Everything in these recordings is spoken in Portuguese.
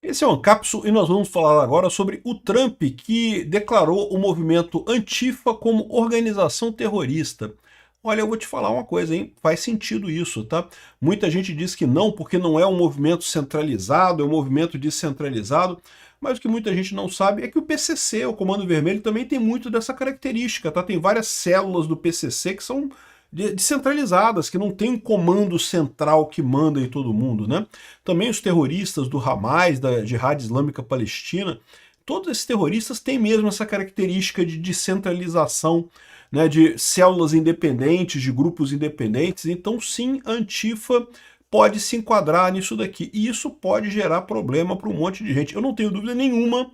Esse é o Ancapsu e nós vamos falar agora sobre o Trump, que declarou o movimento Antifa como organização terrorista. Olha, eu vou te falar uma coisa, hein? Faz sentido isso, tá? Muita gente diz que não, porque não é um movimento centralizado, é um movimento descentralizado, mas o que muita gente não sabe é que o PCC, o Comando Vermelho, também tem muito dessa característica, tá? Tem várias células do PCC que são descentralizadas, que não tem um comando central que manda em todo mundo, né? Também os terroristas do Hamas, da Jihad Islâmica Palestina, todos esses terroristas têm mesmo essa característica de descentralização, né, de células independentes, de grupos independentes. Então, sim, a Antifa pode se enquadrar nisso daqui. E isso pode gerar problema para um monte de gente. Eu não tenho dúvida nenhuma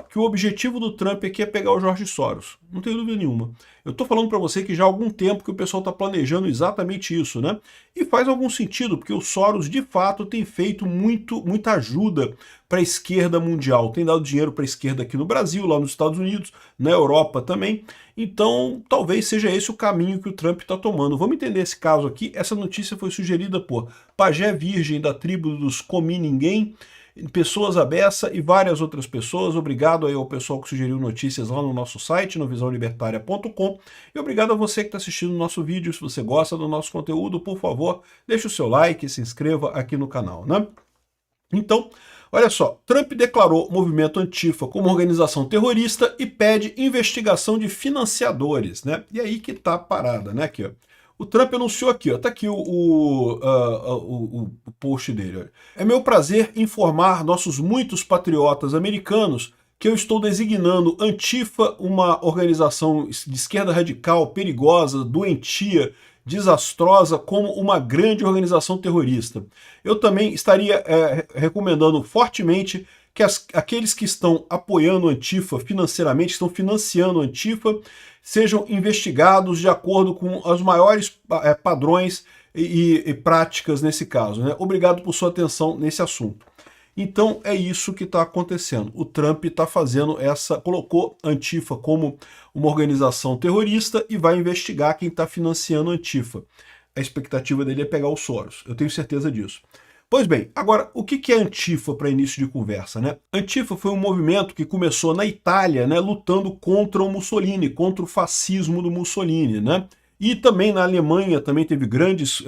que o objetivo do Trump aqui é pegar o George Soros. Não tenho dúvida nenhuma. Eu estou falando para você que já há algum tempo que o pessoal está planejando exatamente isso, né? E faz algum sentido, porque o Soros, de fato, tem feito muita ajuda para a esquerda mundial. Tem dado dinheiro para a esquerda aqui no Brasil, lá nos Estados Unidos, na Europa também. Então, talvez seja esse o caminho que o Trump está tomando. Vamos entender esse caso aqui. Essa notícia foi sugerida por Pajé Virgem, da tribo dos Comi Ninguém, Pessoas à Beça e várias outras pessoas. Obrigado aí ao pessoal que sugeriu notícias lá no nosso site, no visãolibertaria.com. E obrigado a você que está assistindo o nosso vídeo. Se você gosta do nosso conteúdo, por favor, deixe o seu like e se inscreva aqui no canal, né? Então, olha só, Trump declarou o movimento Antifa como organização terrorista e pede investigação de financiadores, né? E aí que tá a parada, né? Aqui, ó. O Trump anunciou aqui, ó, tá aqui o post dele. Olha. É meu prazer informar nossos muitos patriotas americanos que eu estou designando Antifa, uma organização de esquerda radical, perigosa, doentia, desastrosa, como uma grande organização terrorista. Eu também estaria recomendando fortemente que aqueles que estão apoiando a Antifa financeiramente, estão financiando a Antifa, sejam investigados de acordo com os maiores padrões e práticas nesse caso, né? Obrigado por sua atenção nesse assunto. Então é isso que está acontecendo. O Trump está fazendo colocou a Antifa como uma organização terrorista e vai investigar quem está financiando a Antifa. A expectativa dele é pegar o Soros, eu tenho certeza disso. Pois bem, agora, o que é Antifa para início de conversa, né? Antifa foi um movimento que começou na Itália, né, lutando contra o Mussolini, contra o fascismo do Mussolini, né? E também na Alemanha também teve grandes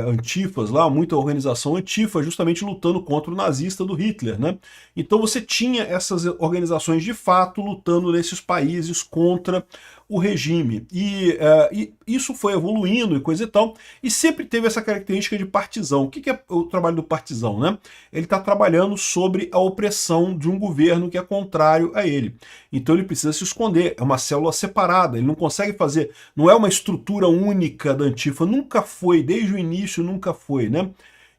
antifas lá, muita organização antifa, justamente lutando contra o nazista do Hitler, né? Então você tinha essas organizações de fato lutando nesses países contra o regime. E isso foi evoluindo e coisa e tal, e sempre teve essa característica de partizão. O que é o trabalho do partizão, né? Ele está trabalhando sobre a opressão de um governo que é contrário a ele. Então ele precisa se esconder, é uma célula separada, ele não consegue fazer, não é uma estrutura única da Antifa, nunca foi, desde o início nunca foi, né?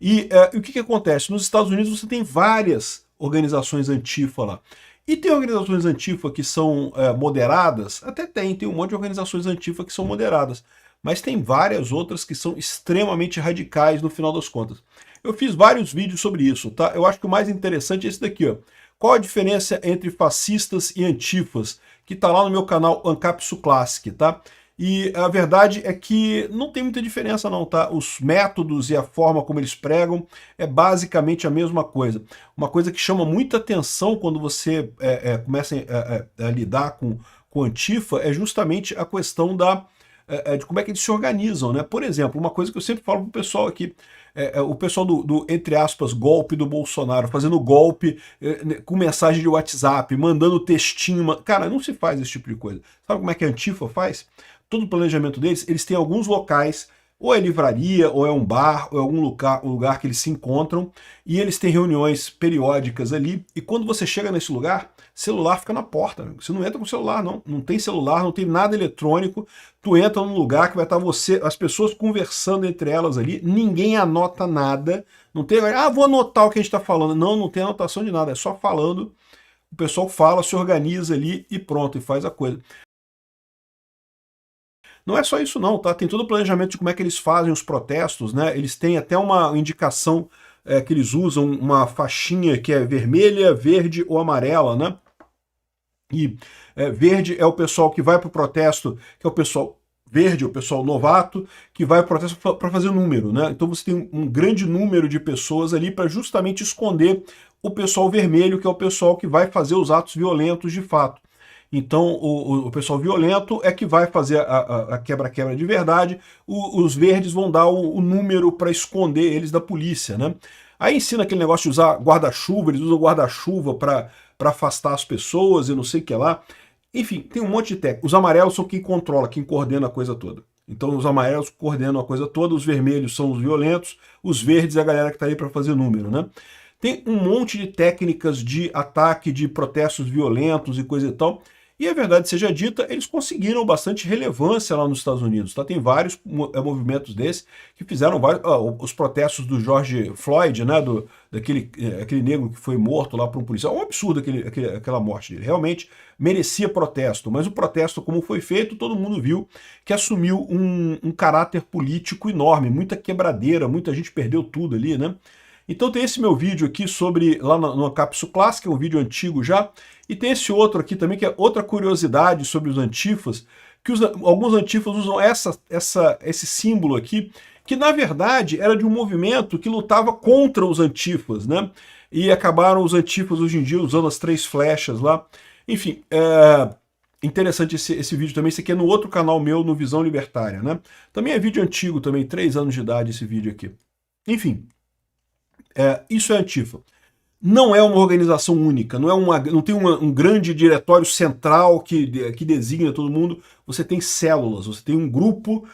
E o que acontece? Nos Estados Unidos você tem várias organizações Antifa lá. E tem organizações Antifa que são moderadas? Até tem um monte de organizações Antifa que são moderadas. Mas tem várias outras que são extremamente radicais no final das contas. Eu fiz vários vídeos sobre isso, tá? Eu acho que o mais interessante é esse daqui, ó. Qual a diferença entre fascistas e antifas? Que tá lá no meu canal Ancapsu Classic, tá? E a verdade é que não tem muita diferença não, tá? Os métodos e a forma como eles pregam é basicamente a mesma coisa. Uma coisa que chama muita atenção quando você começa a lidar com Antifa é justamente a questão de como é que eles se organizam, né? Por exemplo, uma coisa que eu sempre falo pro pessoal aqui, o pessoal entre aspas, golpe do Bolsonaro, fazendo golpe com mensagem de WhatsApp, mandando textinho. Cara, não se faz esse tipo de coisa. Sabe como é que a Antifa faz? Todo o planejamento deles, eles têm alguns locais, ou é livraria, ou é um bar, ou é algum lugar que eles se encontram, e eles têm reuniões periódicas ali, e quando você chega nesse lugar, celular fica na porta, amigo. Você não entra com celular, não tem celular, não tem nada eletrônico, tu entra num lugar que vai estar as pessoas conversando entre elas ali, ninguém anota nada, não tem, vou anotar o que a gente está falando, não tem anotação de nada, é só falando, o pessoal fala, se organiza ali e pronto, e faz a coisa. Não é só isso não, tá? Tem todo o planejamento de como é que eles fazem os protestos, né? Eles têm até uma indicação que eles usam, uma faixinha que é vermelha, verde ou amarela, né? E verde é o pessoal que vai para o protesto, que é o pessoal verde, o pessoal novato, que vai para o protesto para fazer número, né? Então você tem um grande número de pessoas ali para justamente esconder o pessoal vermelho, que é o pessoal que vai fazer os atos violentos de fato. Então, o pessoal violento é que vai fazer a quebra-quebra de verdade, os verdes vão dar o número para esconder eles da polícia, né? Aí ensina aquele negócio de usar guarda-chuva, eles usam guarda-chuva para afastar as pessoas e não sei o que lá. Enfim, tem um monte de técnica. Os amarelos são quem controla, quem coordena a coisa toda. Então os amarelos coordenam a coisa toda, os vermelhos são os violentos, os verdes é a galera que está aí para fazer número, né? Tem um monte de técnicas de ataque, de protestos violentos e coisa e tal. E a verdade seja dita, eles conseguiram bastante relevância lá nos Estados Unidos. Tá? Tem vários movimentos desses que fizeram vários, os protestos do George Floyd, né, aquele negro que foi morto lá por um policial. É um absurdo aquela morte dele. Realmente merecia protesto, mas o protesto, como foi feito, todo mundo viu que assumiu um caráter político enorme, muita quebradeira, muita gente perdeu tudo ali, né? Então tem esse meu vídeo aqui sobre, lá no Cápsula Clássica, é um vídeo antigo já, e tem esse outro aqui também, que é outra curiosidade sobre os antifas, que alguns antifas usam esse símbolo aqui, que na verdade era de um movimento que lutava contra os antifas, né? E acabaram os antifas hoje em dia usando as 3 flechas lá. Enfim, interessante esse vídeo também, esse aqui é no outro canal meu, no Visão Libertária, né? Também é vídeo antigo também, 3 anos de idade esse vídeo aqui. Enfim, isso é Antifa. Não é uma organização única, não tem um grande diretório central que designa todo mundo. Você tem células, você tem um grupo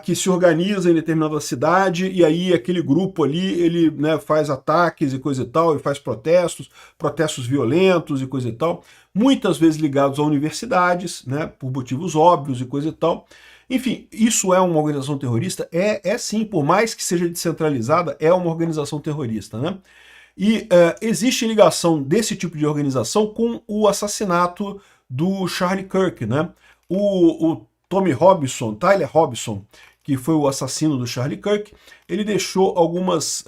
que se organiza em determinada cidade, e aí aquele grupo ali, ele, né, faz ataques e coisa e tal, e faz protestos violentos e coisa e tal, muitas vezes ligados a universidades, né, por motivos óbvios e coisa e tal. Enfim, isso é uma organização terrorista? É sim, por mais que seja descentralizada, é uma organização terrorista, né? E existe ligação desse tipo de organização com o assassinato do Charlie Kirk, né? O Tommy Robinson, Tyler Robinson, que foi o assassino do Charlie Kirk, ele deixou algumas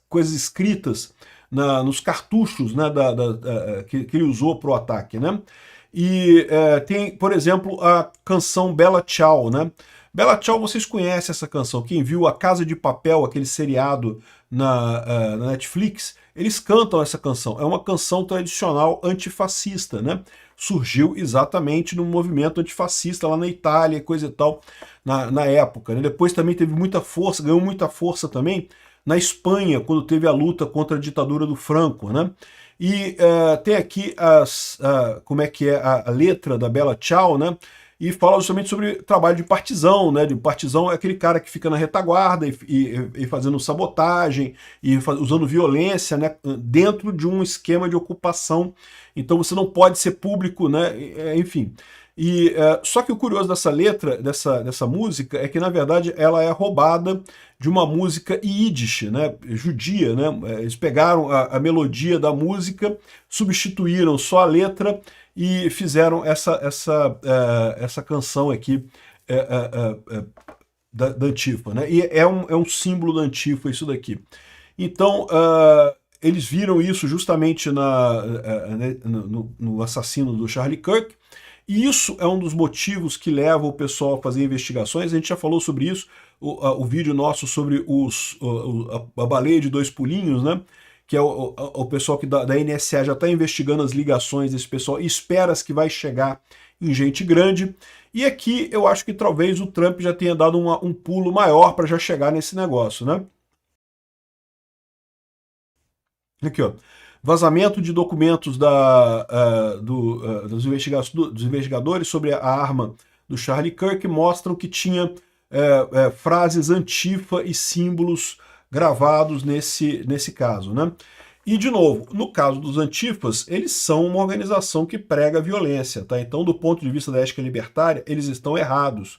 coisas escritas nos cartuchos, né, que ele usou para o ataque, né? E tem, por exemplo, a canção Bella Ciao, né? Bella Ciao, vocês conhecem essa canção. Quem viu A Casa de Papel, aquele seriado na Netflix, eles cantam essa canção. É uma canção tradicional antifascista, né? Surgiu exatamente no movimento antifascista lá na Itália, coisa e tal, na época, né? Depois também teve muita força, ganhou muita força também na Espanha, quando teve a luta contra a ditadura do Franco, né? E tem aqui como é que é a letra da Bella Ciao, né? E fala justamente sobre trabalho de partizão, né? De partizão é aquele cara que fica na retaguarda e fazendo sabotagem e usando violência, né? Dentro de um esquema de ocupação. Então você não pode ser público, né? Enfim. E só que o curioso dessa letra, dessa música, é que na verdade ela é roubada de uma música Yiddish, né, judia, né? Eles pegaram a melodia da música, substituíram só a letra e fizeram essa canção aqui da Antifa, né? E é um símbolo da Antifa isso daqui. Então eles viram isso justamente no assassino do Charlie Kirk. E isso é um dos motivos que leva o pessoal a fazer investigações. A gente já falou sobre isso, o vídeo nosso sobre a baleia de 2 pulinhos, né? Que é o pessoal da NSA já está investigando as ligações desse pessoal e espera que vai chegar em gente grande. E aqui eu acho que talvez o Trump já tenha dado um pulo maior para já chegar nesse negócio, né? Aqui, ó. Vazamento de documentos dos investigadores sobre a arma do Charlie Kirk mostram que tinha frases antifa e símbolos gravados nesse caso, né? E, de novo, no caso dos antifas, eles são uma organização que prega a violência, tá? Então, do ponto de vista da ética libertária, eles estão errados.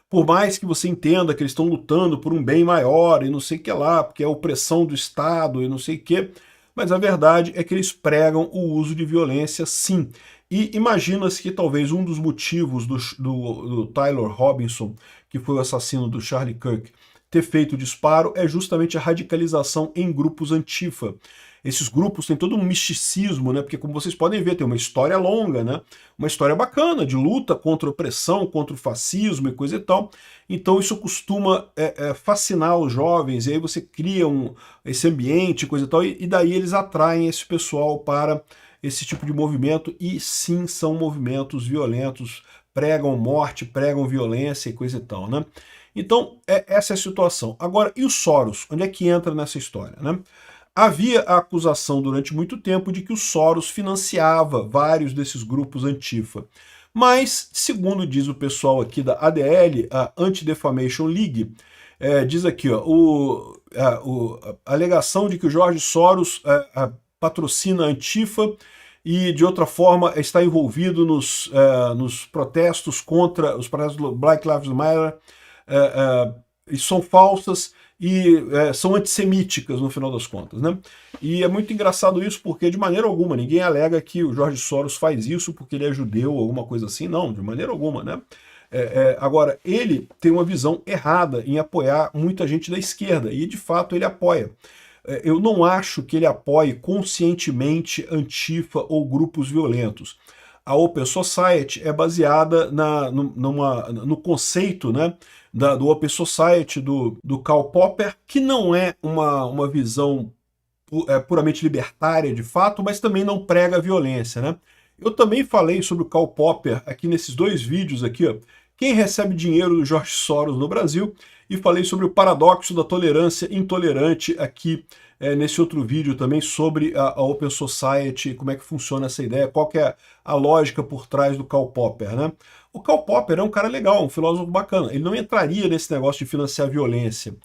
Por mais que você entenda que eles estão lutando por um bem maior e não sei o que lá, porque é a opressão do Estado e não sei o que, mas a verdade é que eles pregam o uso de violência, sim. E imagina-se que talvez um dos motivos do Tyler Robinson, que foi o assassino do Charlie Kirk, ter feito o disparo é justamente a radicalização em grupos antifa. Esses grupos têm todo um misticismo, né? Porque como vocês podem ver, tem uma história longa, né? Uma história bacana de luta contra a opressão, contra o fascismo e coisa e tal. Então isso costuma fascinar os jovens, e aí você cria esse ambiente, coisa e tal, e daí eles atraem esse pessoal para esse tipo de movimento, e sim, são movimentos violentos, pregam morte, pregam violência e coisa e tal, né? Então, essa é a situação. Agora, e o Soros? Onde é que entra nessa história, né? Havia a acusação durante muito tempo de que o Soros financiava vários desses grupos antifa. Mas, segundo diz o pessoal aqui da ADL, a Anti-Defamation League, diz aqui, ó, a alegação de que o Jorge Soros patrocina a Antifa e, de outra forma, está envolvido nos protestos contra os protestos do Black Lives Matter, e são falsas e são antissemíticas, no final das contas, né? E é muito engraçado isso, porque de maneira alguma, ninguém alega que o Jorge Soros faz isso porque ele é judeu ou alguma coisa assim, não, de maneira alguma, né? Agora, ele tem uma visão errada em apoiar muita gente da esquerda, e de fato ele apoia. Eu não acho que ele apoie conscientemente Antifa ou grupos violentos. A Open Society é baseada no conceito, né, do Open Society, do Karl Popper, que não é uma visão puramente libertária de fato, mas também não prega a violência, né? Eu também falei sobre o Karl Popper aqui nesses dois vídeos aqui, ó, quem recebe dinheiro do Jorge Soros no Brasil, e falei sobre o paradoxo da tolerância intolerante aqui nesse outro vídeo também sobre a Open Society, como é que funciona essa ideia, qual que é a lógica por trás do Karl Popper, né? O Karl Popper é um cara legal, um filósofo bacana, ele não entraria nesse negócio de financiar a violência,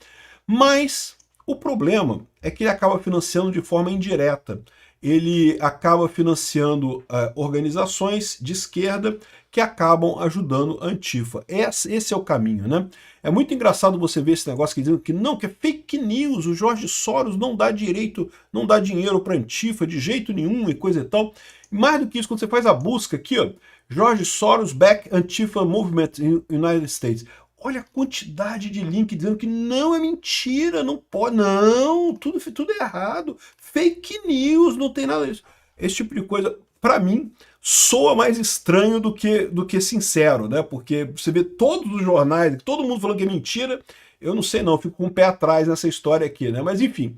mas o problema é que ele acaba financiando de forma indireta. Ele acaba financiando organizações de esquerda que acabam ajudando a Antifa. Esse é o caminho, né? É muito engraçado você ver esse negócio dizendo que não, que é fake news, o Jorge Soros não dá dinheiro para Antifa de jeito nenhum e coisa e tal. Mais do que isso, quando você faz a busca aqui, ó, Jorge Soros back Antifa movement in United States. Olha a quantidade de link dizendo que não, é mentira, não pode, não, tudo é errado, fake news, não tem nada disso. Esse tipo de coisa, para mim, soa mais estranho do que sincero, né? Porque você vê todos os jornais, todo mundo falando que é mentira, eu não sei não, fico com o pé atrás nessa história aqui, né? Mas enfim,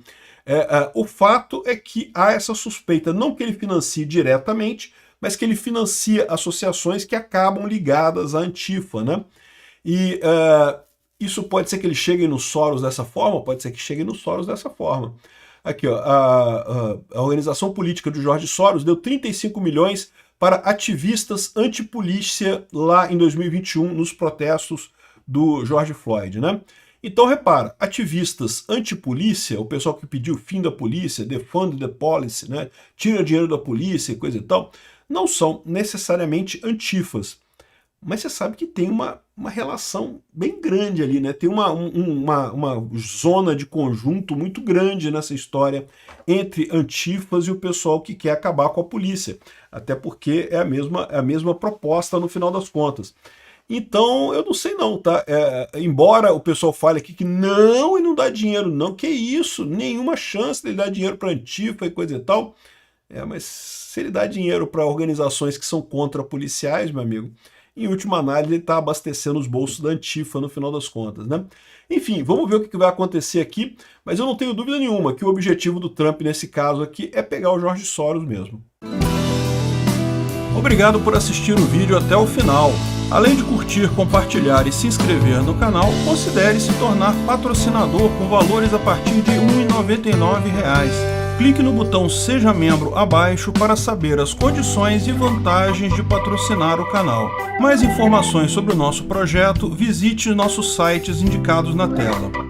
o fato é que há essa suspeita, não que ele financie diretamente, mas que ele financia associações que acabam ligadas à Antifa, né? E isso pode ser que ele chegue no Soros dessa forma, pode ser que chegue no Soros dessa forma. Aqui, ó, a organização política do Jorge Soros deu 35 milhões para ativistas antipolícia lá em 2021, nos protestos do George Floyd, né? Então, repara, ativistas antipolícia, o pessoal que pediu o fim da polícia, defund the policy, né? Tira dinheiro da polícia e coisa e tal, não são necessariamente antifas. Mas você sabe que tem uma relação bem grande ali, né? Tem uma zona de conjunto muito grande nessa história entre antifas e o pessoal que quer acabar com a polícia. Até porque é a mesma proposta no final das contas. Então, eu não sei não, tá? Embora o pessoal fale aqui que não, e não dá dinheiro não, que isso, nenhuma chance de ele dar dinheiro para antifa e coisa e tal. Mas se ele dá dinheiro para organizações que são contra policiais, meu amigo, em última análise, ele está abastecendo os bolsos da Antifa no final das contas, né? Enfim, vamos ver o que vai acontecer aqui, mas eu não tenho dúvida nenhuma que o objetivo do Trump nesse caso aqui é pegar o Jorge Soros mesmo. Obrigado por assistir o vídeo até o final. Além de curtir, compartilhar e se inscrever no canal, considere se tornar patrocinador com valores a partir de R$ 1,99. Clique no botão Seja Membro abaixo para saber as condições e vantagens de patrocinar o canal. Mais informações sobre o nosso projeto, visite nossos sites indicados na tela.